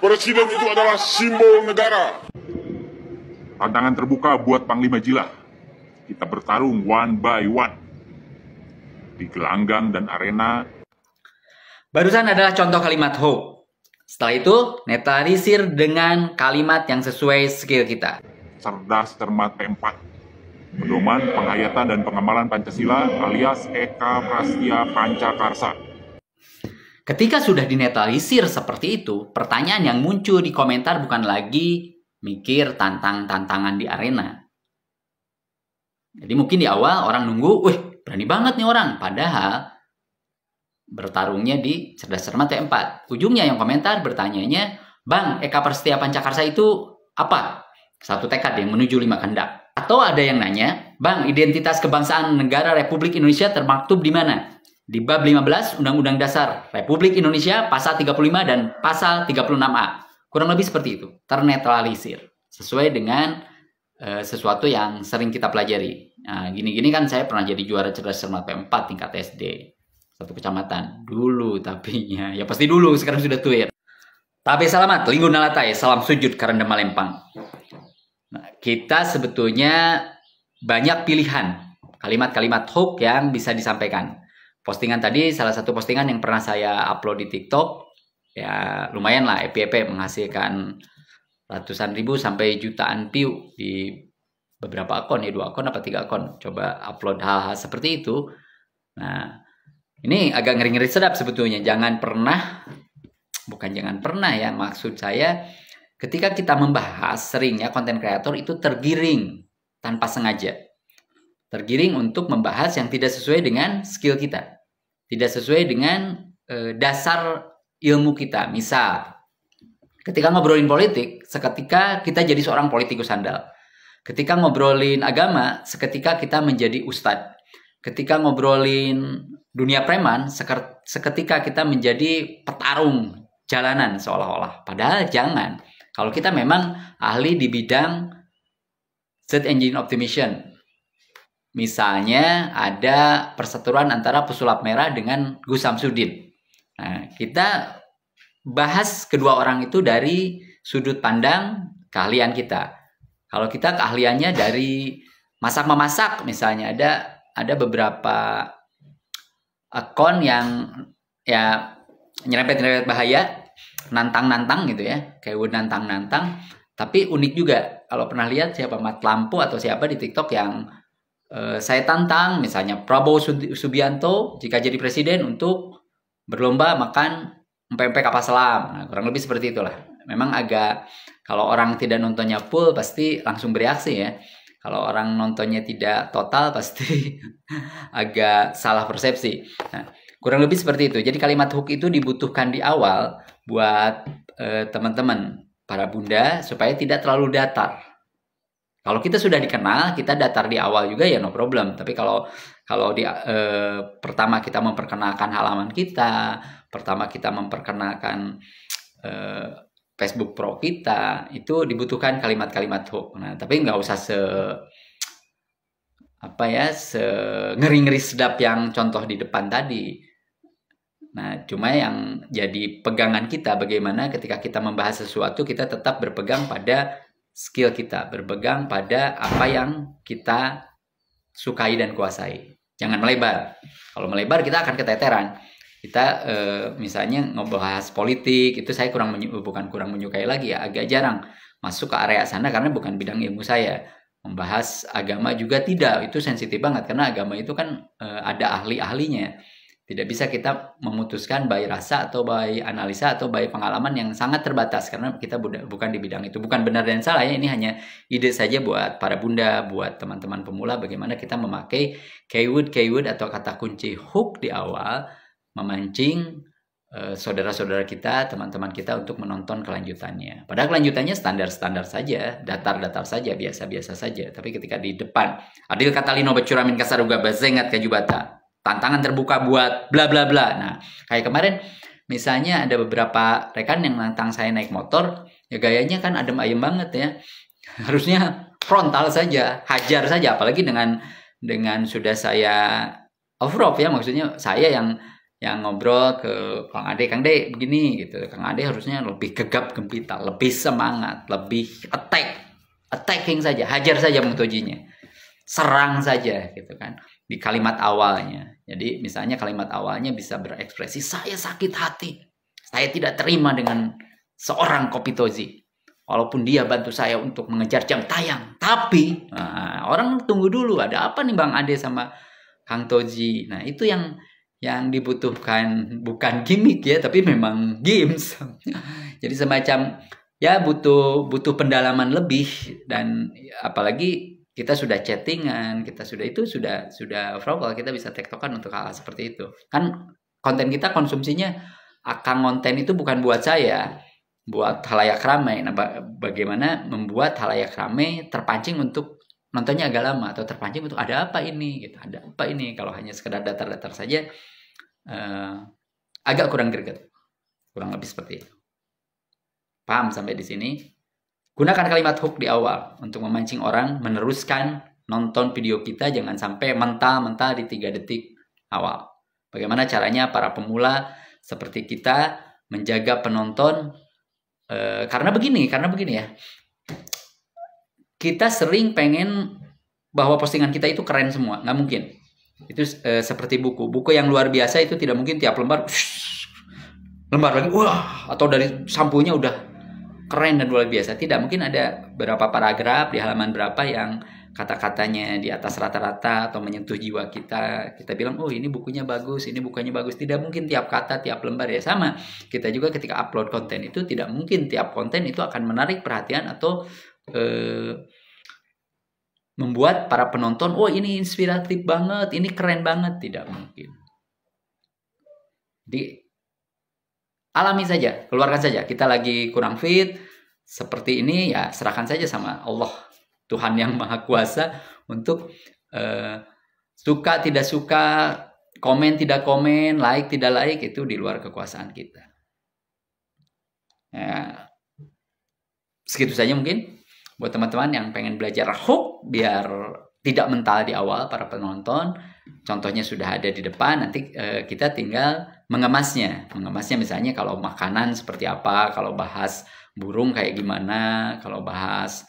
Presiden itu adalah simbol negara. Tantangan terbuka buat Panglima Jila. Kita bertarung one by one di gelanggang dan arena. Barusan adalah contoh kalimat hoax. Setelah itu, netralisir dengan kalimat yang sesuai skill kita. Cerdas Cermat P4. Pedoman penghayatan dan pengamalan Pancasila alias Eka Prastia Pancakarsa. Ketika sudah dinetralisir seperti itu, pertanyaan yang muncul di komentar bukan lagi mikir tantangan di arena. Jadi mungkin di awal orang nunggu, wih berani banget nih orang. Padahal bertarungnya di Cerdas Cermat T4. Ujungnya yang komentar bertanyanya, Bang, Eka Prastia Pancakarsa itu apa? Satu tekad yang menuju 5 kehendak. Atau ada yang nanya, Bang, identitas kebangsaan negara Republik Indonesia termaktub di mana? Di bab 15 Undang-Undang Dasar Republik Indonesia pasal 35 dan pasal 36A. Kurang lebih seperti itu. Ternetralisir. Sesuai dengan sesuatu yang sering kita pelajari. Nah, gini-gini kan saya pernah jadi juara Cerdas Cermat P4 tingkat SD. Satu kecamatan. Dulu tapinya. Ya pasti dulu, sekarang sudah tua. Tapi selamat, linggu nalatai, salam sujud karena malempang. Nah, kita sebetulnya banyak pilihan kalimat-kalimat hoax yang bisa disampaikan. Postingan tadi, salah satu postingan yang pernah saya upload di TikTok, ya lumayan lah, FYP menghasilkan ratusan ribu sampai jutaan view di beberapa akun, ya 2 akun apa 3 akun. Coba upload hal-hal seperti itu. Nah, ini agak ngeri-ngeri sedap sebetulnya. Jangan pernah ya, maksud saya ketika kita membahas, seringnya konten kreator itu tergiring tanpa sengaja. Tergiring untuk membahas yang tidak sesuai dengan skill kita. Tidak sesuai dengan dasar ilmu kita. Misal, ketika ngobrolin politik, seketika kita jadi seorang politikus handal. Ketika ngobrolin agama, seketika kita menjadi ustadz. Ketika ngobrolin dunia preman, seketika kita menjadi petarung jalanan seolah-olah. Padahal jangan. Kalau kita memang ahli di bidang search engine optimization, misalnya ada perseteruan antara pesulap merah dengan Gus Samsudin. Nah, kita bahas kedua orang itu dari sudut pandang keahlian kita. Kalau kita keahliannya dari masak-memasak, misalnya ada beberapa akun yang ya nyerempet-nyerempet bahaya, nantang-nantang gitu ya, kayak nantang-nantang. Tapi unik juga, kalau pernah lihat siapa Mat Lampu atau siapa di TikTok yang saya tantang, misalnya Prabowo Subianto jika jadi presiden untuk berlomba makan empek-empek kapal selam. Nah, kurang lebih seperti itulah. Memang agak, kalau orang tidak nontonnya full pasti langsung bereaksi ya. Kalau orang nontonnya tidak total pasti agak salah persepsi. Nah, kurang lebih seperti itu. Jadi kalimat hook itu dibutuhkan di awal buat teman-teman, para bunda, supaya tidak terlalu datar. Kalau kita sudah dikenal, kita datar di awal juga ya no problem. Tapi kalau di pertama kita memperkenalkan halaman kita, pertama kita memperkenalkan Facebook Pro kita, itu dibutuhkan kalimat-kalimat hook. Nah, tapi nggak usah ngeri-ngeri sedap yang contoh di depan tadi. Nah, cuma yang jadi pegangan kita bagaimana ketika kita membahas sesuatu, kita tetap berpegang pada skill kita, berpegang pada apa yang kita sukai dan kuasai. Jangan melebar. Kalau melebar kita akan keteteran. Kita misalnya ngebahas politik, itu saya bukan kurang menyukai lagi ya, agak jarang masuk ke area sana karena bukan bidang ilmu saya. Membahas agama juga tidak, itu sensitif banget karena agama itu kan ada ahli-ahlinya. Tidak bisa kita memutuskan by rasa atau by analisa atau by pengalaman yang sangat terbatas karena kita bukan di bidang itu. Bukan benar dan salah ya, ini hanya ide saja buat para bunda, buat teman-teman pemula bagaimana kita memakai keyword atau kata kunci hook di awal, memancing saudara-saudara kita, teman-teman kita untuk menonton kelanjutannya. Padahal kelanjutannya standar-standar saja, datar-datar saja, biasa-biasa saja. Tapi ketika di depan, adil kata lino becuramin kasaruga bazengat kajubata. Tantangan terbuka buat bla bla bla. Nah, kayak kemarin misalnya ada beberapa rekan yang nantang saya naik motor, ya gayanya kan adem ayem banget ya. Harusnya frontal saja, hajar saja, apalagi dengan sudah saya off road ya, maksudnya saya yang yang ngobrol ke Kang Ade begini gitu. Kang Ade harusnya lebih gegap gempita, lebih semangat, lebih attacking saja, hajar saja Mutojinya, serang saja gitu kan di kalimat awalnya. Jadi misalnya kalimat awalnya bisa berekspresi, saya sakit hati, saya tidak terima dengan seorang Kopitozi, walaupun dia bantu saya untuk mengejar jam tayang. Tapi orang tunggu dulu, ada apa nih Bang Ade sama Kang Toji. Nah itu yang dibutuhkan, bukan gimmick ya, tapi memang games. Jadi semacam ya butuh pendalaman lebih. Dan apalagi kita sudah chattingan, kita sudah verbal, kita bisa tektokan untuk hal seperti itu. Kan konten kita konsumsinya akan konten itu bukan buat saya, buat halayak ramai. Nah, bagaimana membuat halayak ramai terpancing untuk nontonnya agak lama, atau terpancing untuk ada apa ini gitu, ada apa ini. Kalau hanya sekedar datar-datar saja agak kurang greget, kurang lebih seperti itu. Paham sampai di sini? Gunakan kalimat hook di awal untuk memancing orang meneruskan nonton video kita, jangan sampai mental-mental di 3 detik awal. Bagaimana caranya para pemula seperti kita menjaga penonton? Karena begini ya, kita sering pengen bahwa postingan kita itu keren semua, nggak mungkin. Itu seperti buku yang luar biasa itu tidak mungkin tiap lembar lagi wah, atau dari sampulnya udah keren dan luar biasa. Tidak mungkin. Ada beberapa paragraf di halaman berapa yang kata-katanya di atas rata-rata atau menyentuh jiwa kita. Kita bilang, oh ini bukunya bagus, ini bukannya bagus. Tidak mungkin tiap kata, tiap lembar. Ya sama, kita juga ketika upload konten itu tidak mungkin tiap konten itu akan menarik perhatian atau membuat para penonton, oh ini inspiratif banget, ini keren banget. Tidak mungkin. Jadi alami saja, keluarkan saja. Kita lagi kurang fit seperti ini, ya serahkan saja sama Allah, Tuhan yang Maha Kuasa, untuk suka tidak suka, komen tidak komen, like tidak like, itu di luar kekuasaan kita. Ya, segitu saja mungkin buat teman-teman yang pengen belajar hook biar tidak mental di awal para penonton. Contohnya sudah ada di depan, nanti kita tinggal mengemasnya misalnya kalau makanan seperti apa, kalau bahas burung kayak gimana, kalau bahas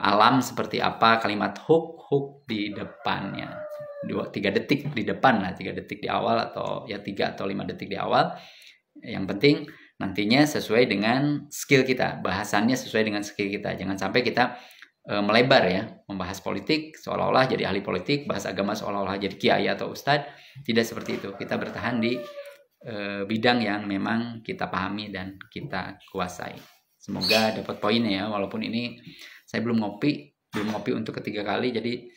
alam seperti apa, kalimat hook di depannya 3 detik di depan lah, 3 detik di awal, atau ya 3 atau 5 detik di awal. Yang penting nantinya sesuai dengan skill kita, bahasannya sesuai dengan skill kita. Jangan sampai kita melebar ya, membahas politik seolah-olah jadi ahli politik, bahas agama seolah-olah jadi kiai atau ustadz. Tidak seperti itu. Kita bertahan di bidang yang memang kita pahami dan kita kuasai. Semoga dapat poinnya ya, walaupun ini saya belum ngopi untuk ketiga kali, jadi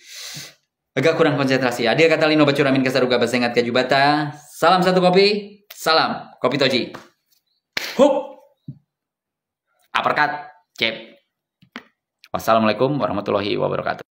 agak kurang konsentrasi. Adia kata Lino Bacuramin Kasaruga Basengat Kajubata. Salam satu kopi, salam Kopitoji. Hook, uppercut, cep. Wassalamualaikum warahmatullahi wabarakatuh.